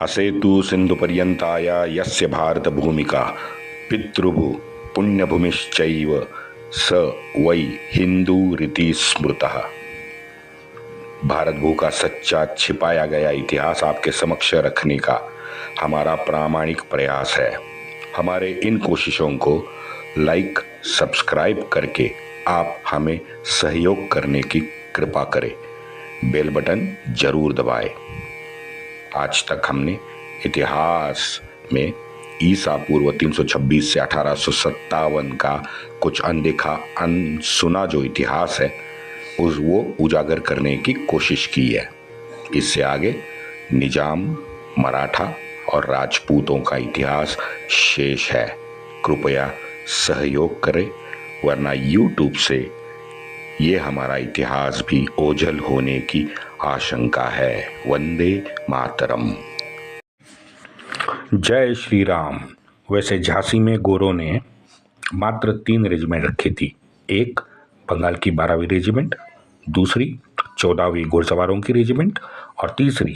असेतु सिन्धुपर्यन्ताय यस्य भारतभूमिका पितृभु पुण्यभूमिश्चैव स वै हिंदूरिति स्मृतः। भारत भू का सच्चा छिपाया गया इतिहास आपके समक्ष रखने का हमारा प्रामाणिक प्रयास है। हमारे इन कोशिशों को लाइक सब्सक्राइब करके आप हमें सहयोग करने की कृपा करें। बेल बटन जरूर दबाएं। आज तक हमने इतिहास में ईसा पूर्व 326 से 1857 का कुछ अनदेखा अनसुना जो इतिहास है वो उजागर करने की कोशिश की है। इससे आगे निजाम, मराठा और राजपूतों का इतिहास शेष है। कृपया सहयोग करें, वरना YouTube से ये हमारा इतिहास भी ओझल होने की आशंका है। वंदे मातरम। जय श्री राम। वैसे झांसी में गोरों ने मात्र 3 रेजिमेंट रखी थी। एक बंगाल की 12वीं रेजिमेंट, दूसरी 14वीं घुड़सवारों की रेजिमेंट और तीसरी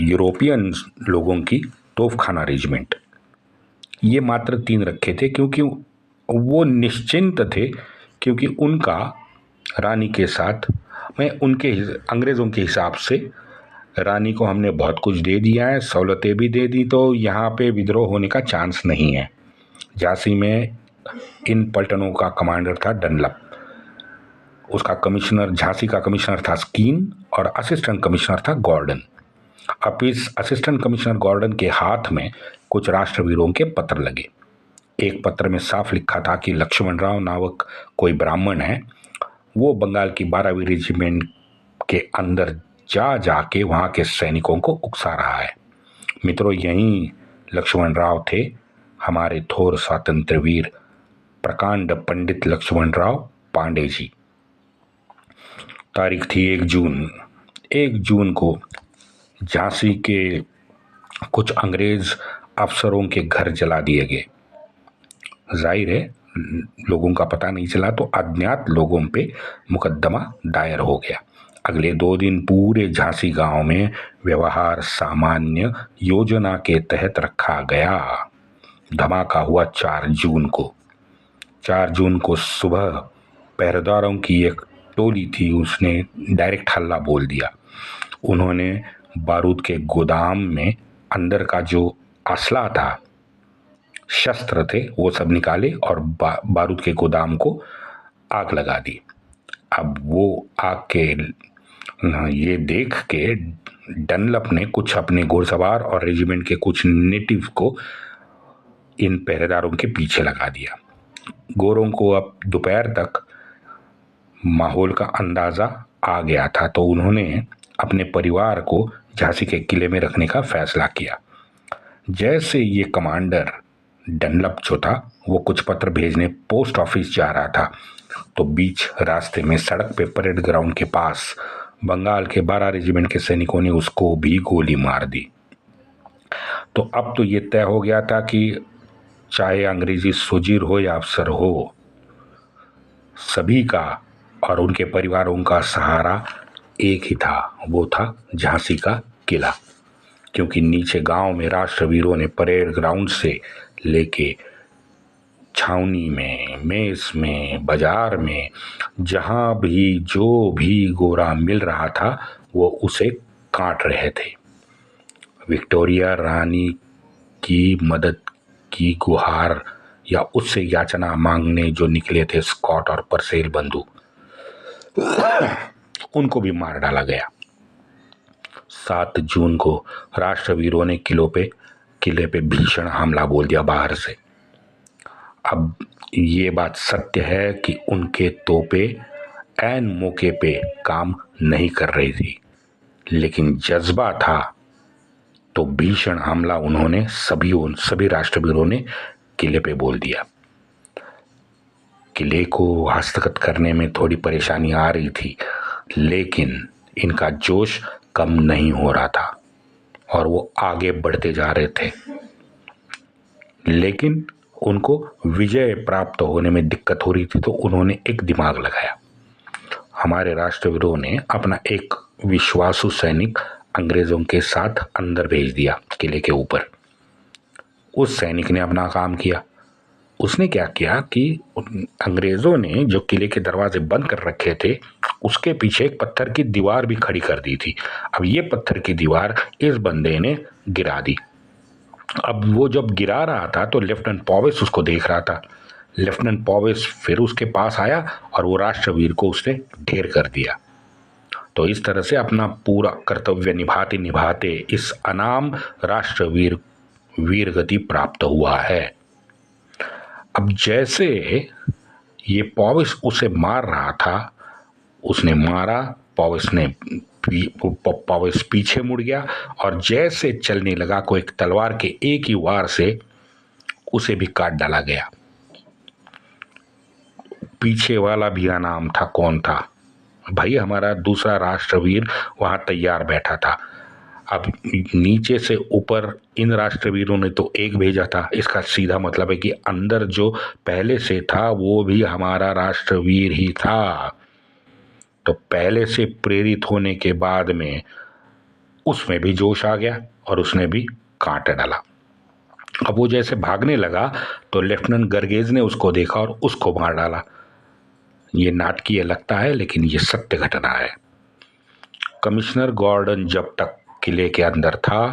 यूरोपियन लोगों की तोपखाना रेजिमेंट। ये मात्र 3 रखे थे क्योंकि वो निश्चिंत थे, क्योंकि उनका रानी के साथ में उनके अंग्रेज़ों के हिसाब से रानी को हमने बहुत कुछ दे दिया है, सहूलतें भी दे दी, तो यहाँ पे विद्रोह होने का चांस नहीं है। झांसी में इन पलटनों का कमांडर था डनलप। उसका कमिश्नर, झांसी का कमिश्नर था स्कीन और असिस्टेंट कमिश्नर था गॉर्डन। अब इस असिस्टेंट कमिश्नर गॉर्डन के हाथ में कुछ राष्ट्रवीरों के पत्र लगे। एक पत्र में साफ लिखा था कि लक्ष्मण राव नामक कोई ब्राह्मण है, वो बंगाल की 12वीं रेजिमेंट के अंदर जाके वहाँ के सैनिकों को उकसा रहा है। मित्रों, यही लक्ष्मण राव थे, हमारे थोर स्वातंत्र वीर प्रकांड पंडित लक्ष्मण राव पांडे जी। तारीख थी 1 जून। 1 जून को झांसी के कुछ अंग्रेज अफसरों के घर जला दिए गए। जाहिर है लोगों का पता नहीं चला, तो अज्ञात लोगों पे मुकदमा दायर हो गया। अगले 2 दिन पूरे झांसी गांव में व्यवहार सामान्य योजना के तहत रखा गया। धमाका हुआ 4 जून को। 4 जून को सुबह पहरेदारों की एक टोली थी, उसने डायरेक्ट हल्ला बोल दिया। उन्होंने बारूद के गोदाम में अंदर का जो असला था, शस्त्र थे, वो सब निकाले और बारूद के गोदाम को आग लगा दी। अब वो आग के ये देख के डनलप ने कुछ अपने घुड़सवार और रेजिमेंट के कुछ नेटिव को इन पहरेदारों के पीछे लगा दिया। गोरों को अब दोपहर तक माहौल का अंदाज़ा आ गया था, तो उन्होंने अपने परिवार को झांसी के किले में रखने का फैसला किया। जैसे ये कमांडर डनलप जो था, वो कुछ पत्र भेजने पोस्ट ऑफिस जा रहा था, तो बीच रास्ते में सड़क पे परेड ग्राउंड के पास बंगाल के 12 रेजिमेंट के सैनिकों ने उसको भी गोली मार दी। तो अब तो ये तय हो गया था कि चाहे अंग्रेजी सुजीर हो या अफसर हो, सभी का और उनके परिवारों का सहारा एक ही था, वो था झांसी का किला। क्योंकि नीचे गांव में राष्ट्रवीरों ने परेड ग्राउंड से लेके छावनी में, मेस में, बाजार में, जहां भी जो भी गोरा मिल रहा था वो उसे काट रहे थे। विक्टोरिया रानी की मदद की गुहार या उससे याचना मांगने जो निकले थे स्कॉट और परसेल बंधु, उनको भी मार डाला गया। 7 जून को राष्ट्रवीरों ने किले पे भीषण हमला बोल दिया बाहर से। अब ये बात सत्य है कि उनके तोपे ऐन मौके पे काम नहीं कर रही थी, लेकिन जज्बा था तो भीषण हमला उन्होंने सभी राष्ट्रवीरों ने किले पे बोल दिया। किले को हस्तगत करने में थोड़ी परेशानी आ रही थी, लेकिन इनका जोश कम नहीं हो रहा था और वो आगे बढ़ते जा रहे थे। लेकिन उनको विजय प्राप्त होने में दिक्कत हो रही थी, तो उन्होंने एक दिमाग लगाया। हमारे राष्ट्रवीरों ने अपना एक विश्वासु सैनिक अंग्रेज़ों के साथ अंदर भेज दिया किले के ऊपर। उस सैनिक ने अपना काम किया। उसने क्या किया कि अंग्रेज़ों ने जो किले के दरवाजे बंद कर रखे थे उसके पीछे एक पत्थर की दीवार भी खड़ी कर दी थी। अब ये पत्थर की दीवार इस बंदे ने गिरा दी। अब वो जब गिरा रहा था तो लेफ्टिनेंट पॉवेस उसको देख रहा था। लेफ्टिनेंट पॉवेस फिर उसके पास आया और वो राष्ट्रवीर को उसने ढेर कर दिया। तो इस तरह से अपना पूरा कर्तव्य निभाते निभाते इस अनाम राष्ट्रवीर वीर गति प्राप्त हुआ है। अब जैसे ये पॉवेस उसे मार रहा था, उसने मारा, पॉवेस पीछे मुड़ गया और जैसे चलने लगा को एक तलवार के एक ही वार से उसे भी काट डाला गया। पीछे वाला भी नाम था, कौन था भाई? हमारा दूसरा राष्ट्रवीर वहां तैयार बैठा था। अब नीचे से ऊपर इन राष्ट्रवीरों ने तो एक भेजा था, इसका सीधा मतलब है कि अंदर जो पहले से था वो भी हमारा राष्ट्रवीर ही था। तो पहले से प्रेरित होने के बाद में उसमें भी जोश आ गया और उसने भी काट डाला। अब वो जैसे भागने लगा तो लेफ्टिनेंट गर्गेज ने उसको देखा और उसको मार डाला। ये नाटकीय लगता है लेकिन ये सत्य घटना है। कमिश्नर गॉर्डन जब तक किले के अंदर था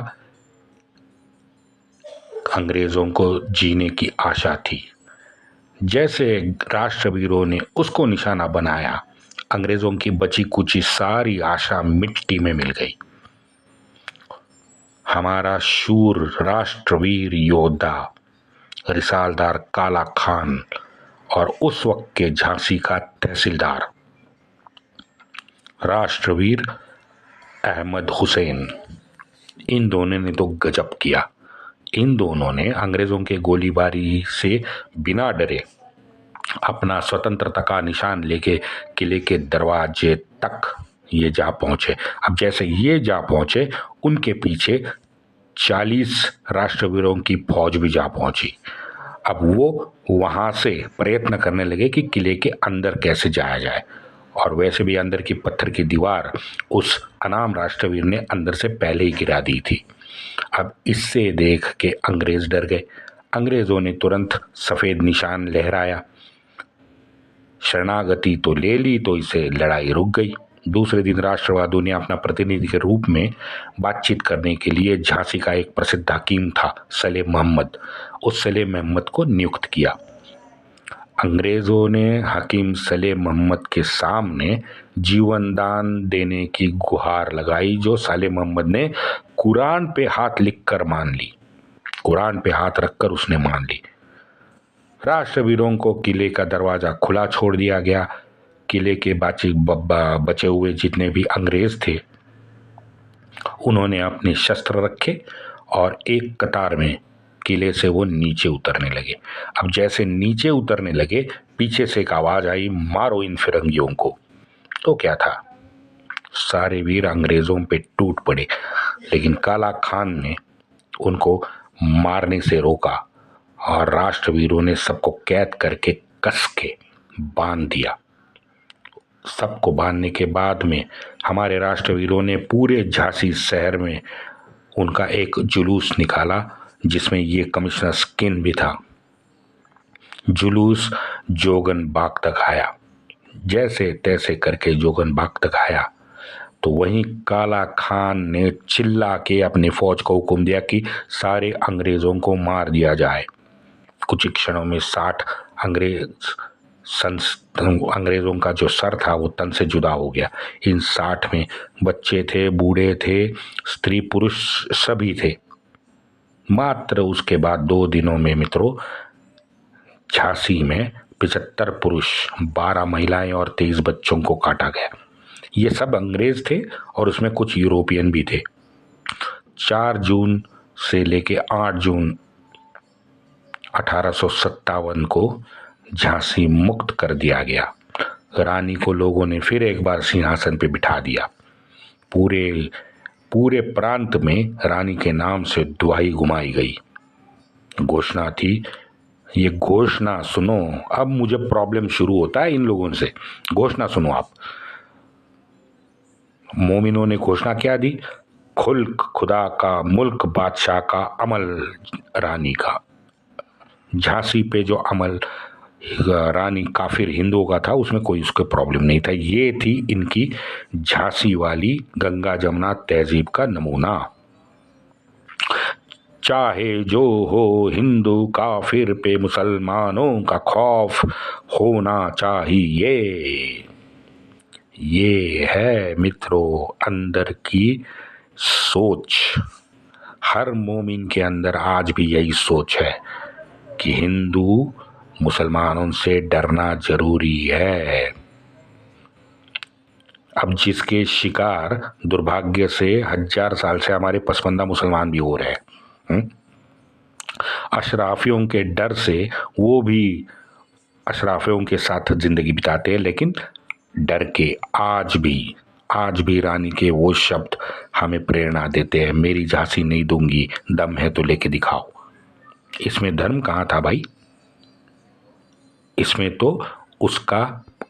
अंग्रेजों को जीने की आशा थी। जैसे राष्ट्रवीरों ने उसको निशाना बनाया, अंग्रेजों की बची कुची सारी आशा मिट्टी में मिल गई। हमारा शूर राष्ट्रवीर योद्धा रिसालदार काला खान और उस वक्त के झांसी का तहसीलदार राष्ट्रवीर अहमद हुसैन, इन दोनों ने तो गजब किया। इन दोनों ने अंग्रेजों के गोलीबारी से बिना डरे अपना स्वतंत्रता का निशान लेके किले के दरवाजे तक ये जा पहुंचे। अब जैसे ये जा पहुंचे उनके पीछे 40 राष्ट्रवीरों की फौज भी जा पहुंची। अब वो वहां से प्रयत्न करने लगे कि किले के अंदर कैसे जाया जाए, और वैसे भी अंदर की पत्थर की दीवार उस अनाम राष्ट्रवीर ने अंदर से पहले ही गिरा दी थी। अब इससे देख के अंग्रेज डर गए। अंग्रेजों ने तुरंत सफेद निशान लहराया, शरणागति तो ले ली, तो इसे लड़ाई रुक गई। दूसरे दिन राष्ट्रवादियों ने अपना प्रतिनिधि के रूप में बातचीत करने के लिए झांसी का एक प्रसिद्ध हकीम था सलेम मोहम्मद, उस सलेम मोहम्मद को नियुक्त किया। अंग्रेजों ने हकीम सलेम मोहम्मद के सामने जीवन दान देने की गुहार लगाई, जो सलेम मोहम्मद ने कुरान पे हाथ लिखकर मान ली, कुरान पे हाथ रखकर उसने मान ली। राष्ट्रवीरों को किले का दरवाजा खुला छोड़ दिया गया। किले के बचे हुए जितने भी अंग्रेज थे उन्होंने अपने शस्त्र रखे और एक कतार में किले से वो नीचे उतरने लगे। अब जैसे नीचे उतरने लगे पीछे से एक आवाज आई, मारो इन फिरंगियों को। तो क्या था, सारे वीर अंग्रेजों पे टूट पड़े, लेकिन काला खान ने उनको मारने से रोका और राष्ट्रवीरों ने सबको कैद करके कस के बांध दिया। सबको बांधने के बाद में हमारे राष्ट्रवीरों ने पूरे झांसी शहर में उनका एक जुलूस निकाला, जिसमें ये कमिश्नर स्किन भी था। जुलूस जोगन बाग तक आया। जैसे तैसे करके जोगन बाग तक आया तो वहीं काला खान ने चिल्ला के अपनी फौज को हुक्म दिया कि सारे अंग्रेजों को मार दिया जाए। कुछ ही क्षणों में 60 अंग्रेजों का जो सर था वो तन से जुदा हो गया। इन 60 में बच्चे थे, बूढ़े थे, स्त्री पुरुष सभी थे। मात्र उसके बाद 2 दिनों में मित्रों झांसी में 75 पुरुष, 12 महिलाएं और 23 बच्चों को काटा गया। ये सब अंग्रेज थे और उसमें कुछ यूरोपियन भी थे। 4 जून से लेके 8 जून 1857 को झांसी मुक्त कर दिया गया। रानी को लोगों ने फिर एक बार सिंहासन पे बिठा दिया। पूरे प्रांत में रानी के नाम से दुहाई घुमाई गई। घोषणा थी, ये घोषणा सुनो। अब मुझे प्रॉब्लम शुरू होता है इन लोगों से। घोषणा सुनो आप। मोमिनों ने घोषणा क्या दी, खुल्क खुदा का, मुल्क बादशाह का, अमल रानी का। झांसी पे जो अमल रानी काफिर हिंदुओं का था, उसमें कोई उसके प्रॉब्लम नहीं था। ये थी इनकी झांसी वाली गंगा जमुना तहजीब का नमूना। चाहे जो हो हिंदू काफिर पे मुसलमानों का खौफ होना चाहिए। ये है मित्रों अंदर की सोच। हर मोमिन के अंदर आज भी यही सोच है कि हिंदू मुसलमानों से डरना जरूरी है। अब जिसके शिकार दुर्भाग्य से 1000 साल से हमारे पसमानदा मुसलमान भी हो रहे हैं। अशराफियों के डर से वो भी अशराफियों के साथ जिंदगी बिताते हैं, लेकिन डर के आज भी रानी के वो शब्द हमें प्रेरणा देते हैं, मेरी झांसी नहीं दूंगी, दम है तो लेके दिखाओ। इसमें धर्म कहाँ था भाई? इसमें तो उसका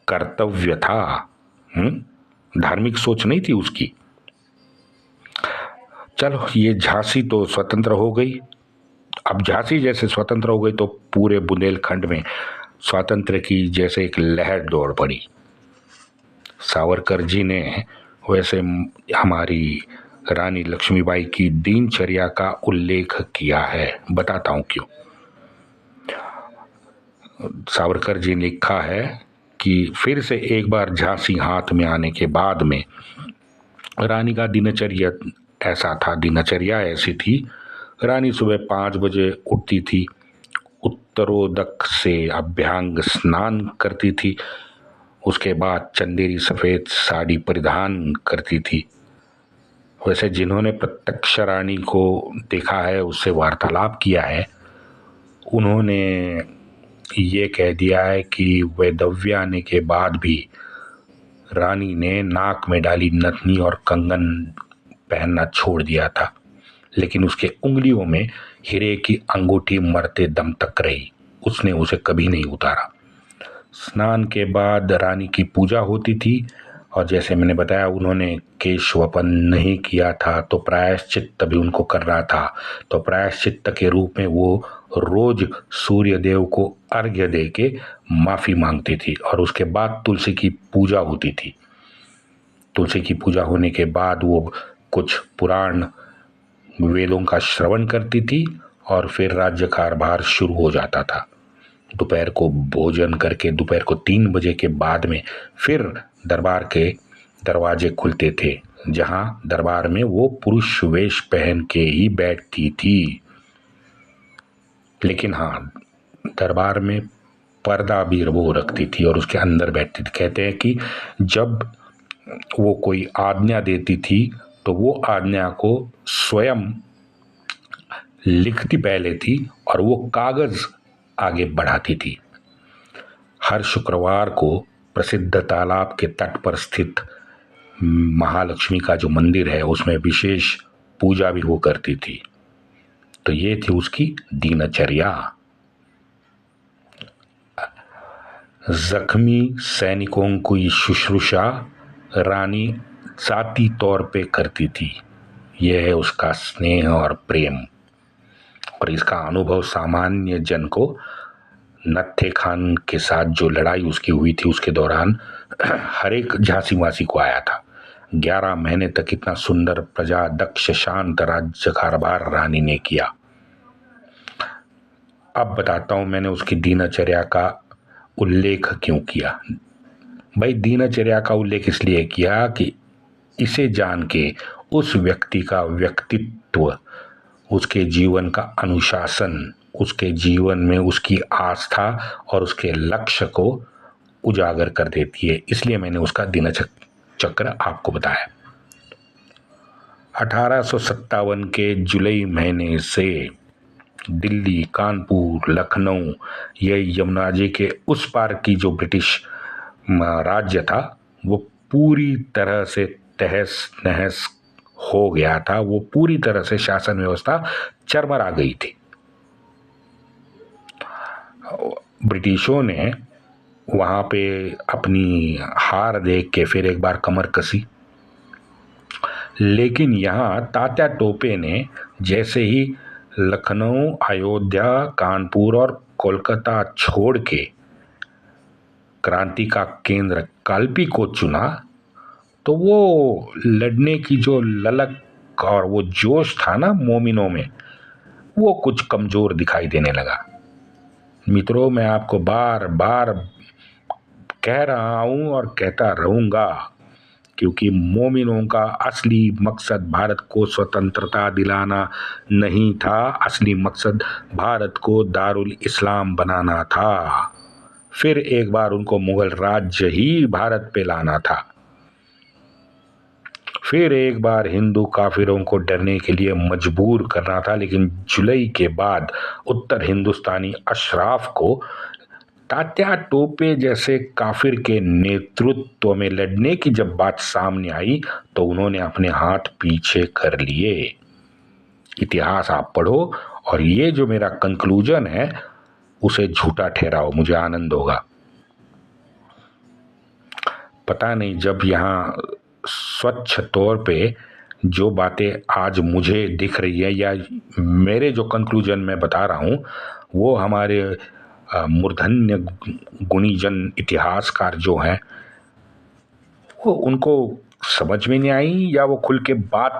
कर्तव्य था। धार्मिक सोच नहीं थी उसकी। चलो, ये झांसी तो स्वतंत्र हो गई। अब झांसी जैसे स्वतंत्र हो गई तो पूरे बुंदेलखंड में स्वातंत्र्य की जैसे एक लहर दौड़ पड़ी। सावरकर जी ने वैसे हमारी रानी लक्ष्मीबाई की दिनचर्या का उल्लेख किया है। बताता हूं क्यों। सावरकर जी ने लिखा है कि फिर से एक बार झांसी हाथ में आने के बाद में रानी का दिनचर्या ऐसा था, दिनचर्या ऐसी थी। रानी सुबह 5 बजे उठती थी, उत्तरोदक से अभ्यंग स्नान करती थी, उसके बाद चंदेरी सफ़ेद साड़ी परिधान करती थी। वैसे जिन्होंने प्रत्यक्ष रानी को देखा है, उससे वार्तालाप किया है, उन्होंने ये कह दिया है कि वैदव्य आने के बाद भी रानी ने नाक में डाली नथनी और कंगन पहनना छोड़ दिया था, लेकिन उसके उंगलियों में हीरे की अंगूठी मरते दम तक रही, उसने उसे कभी नहीं उतारा। स्नान के बाद रानी की पूजा होती थी, और जैसे मैंने बताया उन्होंने केशवपन नहीं किया था तो प्रायश्चित्त भी उनको करना था। तो प्रायश्चित्त के रूप में वो रोज सूर्य देव को अर्घ्य दे के माफी मांगती थी, और उसके बाद तुलसी की पूजा होती थी। तुलसी की पूजा होने के बाद वो कुछ पुराण वेदों का श्रवण करती थी, और फिर राज्य कारभार शुरू हो जाता था। दोपहर को भोजन करके दोपहर को 3 बजे के बाद में फिर दरबार के दरवाजे खुलते थे, जहां दरबार में वो पुरुष वेश पहन के ही बैठती थी। लेकिन हाँ, दरबार में पर्दा भी वो रखती थी और उसके अंदर बैठती थी। कहते हैं कि जब वो कोई आज्ञा देती थी तो वो आज्ञा को स्वयं लिखती पहले थी और वो कागज आगे बढ़ाती थी। हर शुक्रवार को प्रसिद्ध तालाब के तट पर स्थित महालक्ष्मी का जो मंदिर है, उसमें विशेष पूजा भी वो करती थी। तो ये थी उसकी दिनचर्या। जख्मी सैनिकों की शुश्रूषा रानी जाती तौर पे करती थी। यह है उसका स्नेह और प्रेम। और इसका अनुभव सामान्य जन को नत्थे खान के साथ जो लड़ाई उसकी हुई थी उसके दौरान हर एक झांसी वासी को आया था। 11 महीने तक इतना सुंदर प्रजा दक्ष शांत राज्य कारभार रानी ने किया। अब बताता हूं मैंने उसकी दिनचर्या का उल्लेख क्यों किया। भाई, दिनचर्या का उल्लेख इसलिए किया कि इसे जान के उस व्यक्ति का व्यक्तित्व, उसके जीवन का अनुशासन, उसके जीवन में उसकी आस्था और उसके लक्ष्य को उजागर कर देती है। इसलिए मैंने उसका दिनचक्र आपको बताया। 1857 के जुलाई महीने से दिल्ली, कानपुर, लखनऊ, ये यमुना जी के उस पार की जो ब्रिटिश राज्य था वो पूरी तरह से तहस नहस हो गया था। वो पूरी तरह से शासन व्यवस्था चरमरा गई थी। ब्रिटिशों ने वहाँ पे अपनी हार देख के फिर एक बार कमर कसी, लेकिन यहाँ तात्या टोपे ने जैसे ही लखनऊ, अयोध्या, कानपुर और कोलकाता छोड़ के क्रांति का केंद्र कालपी को चुना, तो वो लड़ने की जो ललक और वो जोश था ना मोमिनों में, वो कुछ कमजोर दिखाई देने लगा। मित्रों, मैं आपको बार बार कह रहा हूं और कहता रहूंगा, क्योंकि मोमिनों का असली मकसद भारत को स्वतंत्रता दिलाना नहीं था, असली मकसद भारत को दारुल इस्लाम बनाना था। फिर एक बार उनको मुगल राज्य ही भारत पे लाना था। फिर एक बार हिंदू काफिरों को डरने के लिए मजबूर करना था। लेकिन जुलाई के बाद उत्तर हिंदुस्तानी अशराफ को तात्या टोपे जैसे काफिर के नेतृत्व में लड़ने की जब बात सामने आई तो उन्होंने अपने हाथ पीछे कर लिए। इतिहास आप पढ़ो और ये जो मेरा कंक्लूजन है उसे झूठा ठहराओ, मुझे आनंद होगा। पता नहीं, जब यहाँ स्वच्छ तौर पे जो बातें आज मुझे दिख रही है या मेरे जो कंक्लूजन मैं बता रहा हूँ वो हमारे मूर्धन्य गुणीजन इतिहासकार जो हैं वो उनको समझ में नहीं आई या वो खुल के बात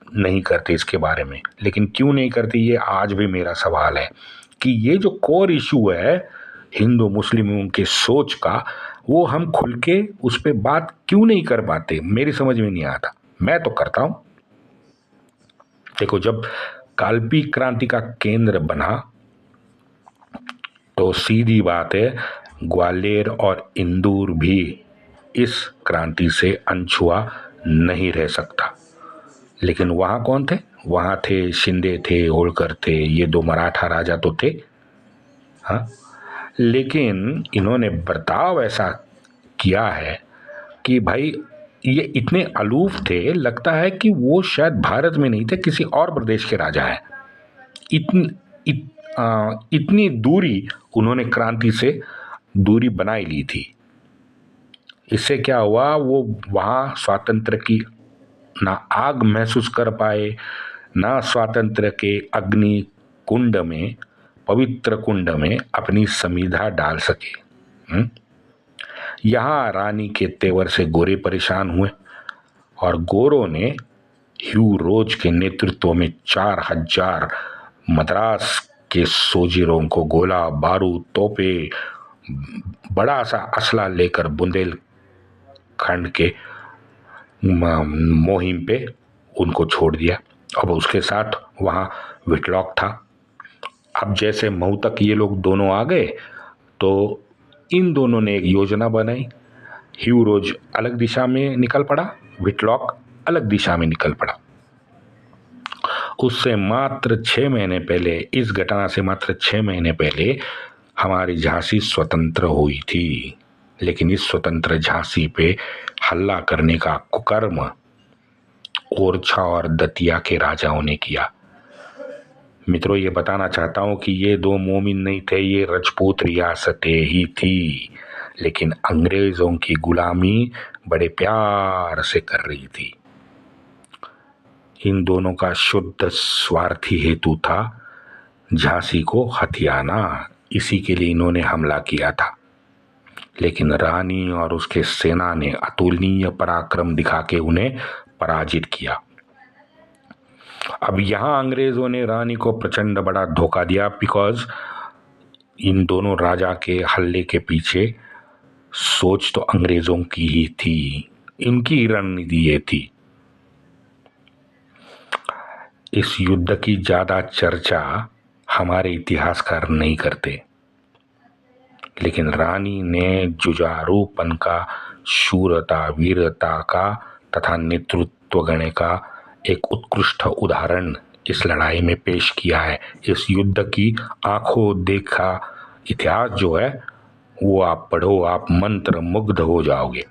नहीं करते इसके बारे में। लेकिन क्यों नहीं करते, ये आज भी मेरा सवाल है कि ये जो कोर इशू है हिंदू मुस्लिमों के सोच का, वो हम खुल के उस पर बात क्यों नहीं कर पाते, मेरी समझ में नहीं आता। मैं तो करता हूं। देखो, जब कालपी क्रांति का केंद्र बना तो सीधी बात है ग्वालियर और इंदौर भी इस क्रांति से अनछुआ नहीं रह सकता। लेकिन वहां कौन थे? वहां थे शिंदे थे, होलकर थे, ये दो मराठा राजा तो थे। हाँ, लेकिन इन्होंने बर्ताव ऐसा किया है कि भाई ये इतने अलूफ थे, लगता है कि वो शायद भारत में नहीं थे, किसी और प्रदेश के राजा हैं। इतनी दूरी उन्होंने क्रांति से दूरी बनाई ली थी। इससे क्या हुआ, वो वहाँ स्वातंत्र की ना आग महसूस कर पाए, ना स्वातंत्र के अग्नि कुंड में, पवित्र कुंड में अपनी समीधा डाल सके। यहाँ रानी के तेवर से गोरे परेशान हुए और गोरों ने ह्यू रोज के नेतृत्व में 4000 मद्रास के सोजिरों को गोला बारूद तोपे बड़ा सा असला लेकर बुंदेलखंड के मुहिम पे उनको छोड़ दिया। अब उसके साथ वहाँ विटलॉक था। अब जैसे मऊ तक ये लोग दोनों आ गए तो इन दोनों ने एक योजना बनाई। ह्यू रोज अलग दिशा में निकल पड़ा, विटलॉक अलग दिशा में निकल पड़ा। उससे मात्र 6 महीने पहले, इस घटना से मात्र 6 महीने पहले हमारी झांसी स्वतंत्र हुई थी। लेकिन इस स्वतंत्र झांसी पे हल्ला करने का कुकर्म ओरछा और दतिया के राजाओं ने किया। मित्रों, ये बताना चाहता हूं कि ये दो मोमिन नहीं थे, ये राजपूत रियासतें ही थी, लेकिन अंग्रेजों की गुलामी बड़े प्यार से कर रही थी। इन दोनों का शुद्ध स्वार्थी हेतु था झांसी को हथियाना। इसी के लिए इन्होंने हमला किया था। लेकिन रानी और उसके सेना ने अतुलनीय पराक्रम दिखा के उन्हें पराजित किया। अब यहां अंग्रेजों ने रानी को प्रचंड बड़ा धोखा दिया, बिकॉज इन दोनों राजा के हल्ले के पीछे सोच तो अंग्रेजों की ही थी, इनकी रणनीति ये थी। इस युद्ध की ज्यादा चर्चा हमारे इतिहासकार नहीं करते, लेकिन रानी ने जुझारूपन का, शूरता वीरता का तथा नेतृत्व गण का एक उत्कृष्ट उदाहरण इस लड़ाई में पेश किया है। इस युद्ध की आंखों देखा इतिहास जो है वो आप पढ़ो, आप मंत्र मुग्ध हो जाओगे।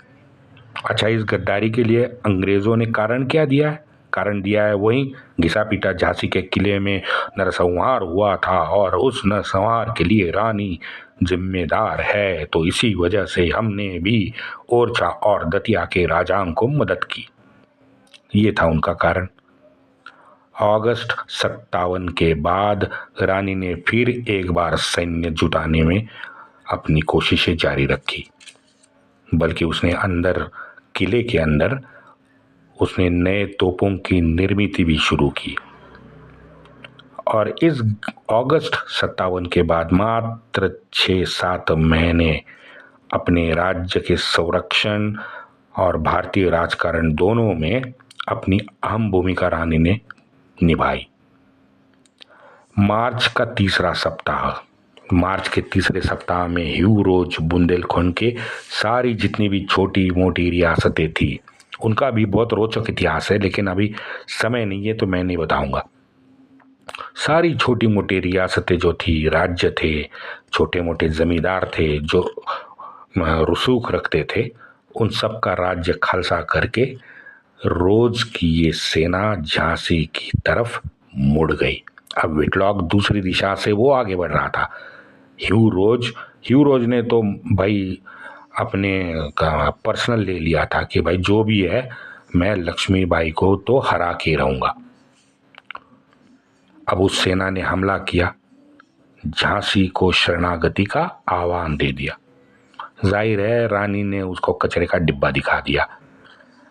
अच्छा, इस गद्दारी के लिए अंग्रेजों ने कारण क्या दिया है? कारण दिया है वही घिसा पीटा झांसी के किले में नरसंहार हुआ था और उस नरसंहार के लिए रानी जिम्मेदार है, तो इसी वजह से हमने भी ओरछा और दतिया के राजाओं को मदद की। ये था उनका कारण। अगस्त 57 के बाद रानी ने फिर एक बार सैन्य जुटाने में अपनी कोशिशें जारी रखी, बल्कि उसने अंदर किले के अंदर उसने नए तोपों की निर्मित भी शुरू की। और इस अगस्त 57 के बाद मात्र 6-7 महीने अपने राज्य के संरक्षण और भारतीय राजकारण दोनों में अपनी अहम भूमिका रानी ने निभाई। मार्च के तीसरे सप्ताह में ह्यू रोज बुंदेलखंड के सारी जितनी भी छोटी मोटी रियासतें थी, उनका भी बहुत रोचक इतिहास है, लेकिन अभी समय नहीं है तो मैं नहीं बताऊंगा। सारी छोटी मोटी रियासतें जो थी, राज्य थे, छोटे मोटे जमींदार थे जो रसूख रखते थे, उन सब का राज्य खालसा करके रोज की ये सेना झांसी की तरफ मुड़ गई। अब विटलॉक दूसरी दिशा से वो आगे बढ़ रहा था। ह्यू रोज ने तो भाई अपने पर्सनल ले लिया था कि भाई जो भी है मैं लक्ष्मीबाई को तो हरा के रहूंगा। अब उस सेना ने हमला किया, झांसी को शरणागति का आह्वान दे दिया। जाहिर है रानी ने उसको कचरे का डिब्बा दिखा दिया।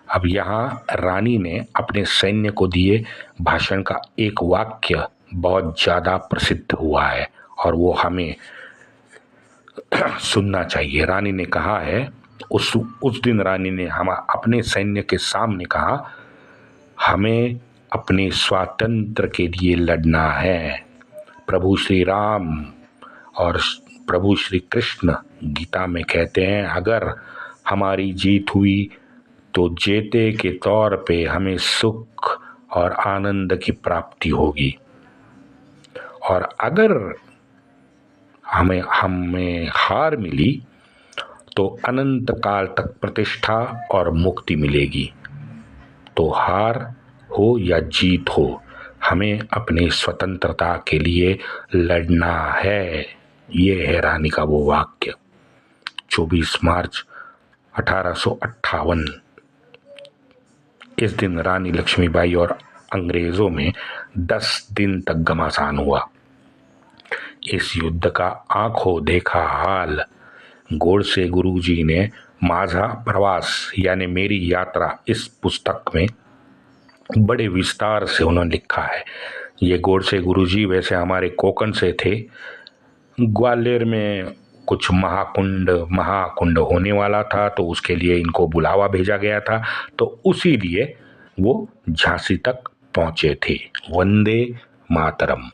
अब यहाँ रानी ने अपने सैन्य को दिए भाषण का एक वाक्य बहुत ज्यादा प्रसिद्ध हुआ है और वो हमें सुनना चाहिए। रानी ने कहा है, उस दिन रानी ने हम अपने सैन्य के सामने कहा, हमें अपने स्वातंत्र के लिए लड़ना है। प्रभु श्री राम और प्रभु श्री कृष्ण गीता में कहते हैं, अगर हमारी जीत हुई तो जेते के तौर पे हमें सुख और आनंद की प्राप्ति होगी, और अगर हमें हार मिली तो अनंत काल तक प्रतिष्ठा और मुक्ति मिलेगी। तो हार हो या जीत हो, हमें अपनी स्वतंत्रता के लिए लड़ना है। ये है रानी का वो वाक्य। 24 मार्च 1858 इस दिन रानी लक्ष्मीबाई और अंग्रेजों में 10 दिन तक घमासान हुआ। इस युद्ध का आंखों देखा हाल गोडसे गुरुजी ने माझा प्रवास यानी मेरी यात्रा इस पुस्तक में बड़े विस्तार से उन्होंने लिखा है। ये गोडसे गुरुजी वैसे हमारे कोकण से थे। ग्वालियर में कुछ महाकुंड होने वाला था, तो उसके लिए इनको बुलावा भेजा गया था, तो उसी लिए वो झांसी तक पहुंचे थे। वंदे मातरम।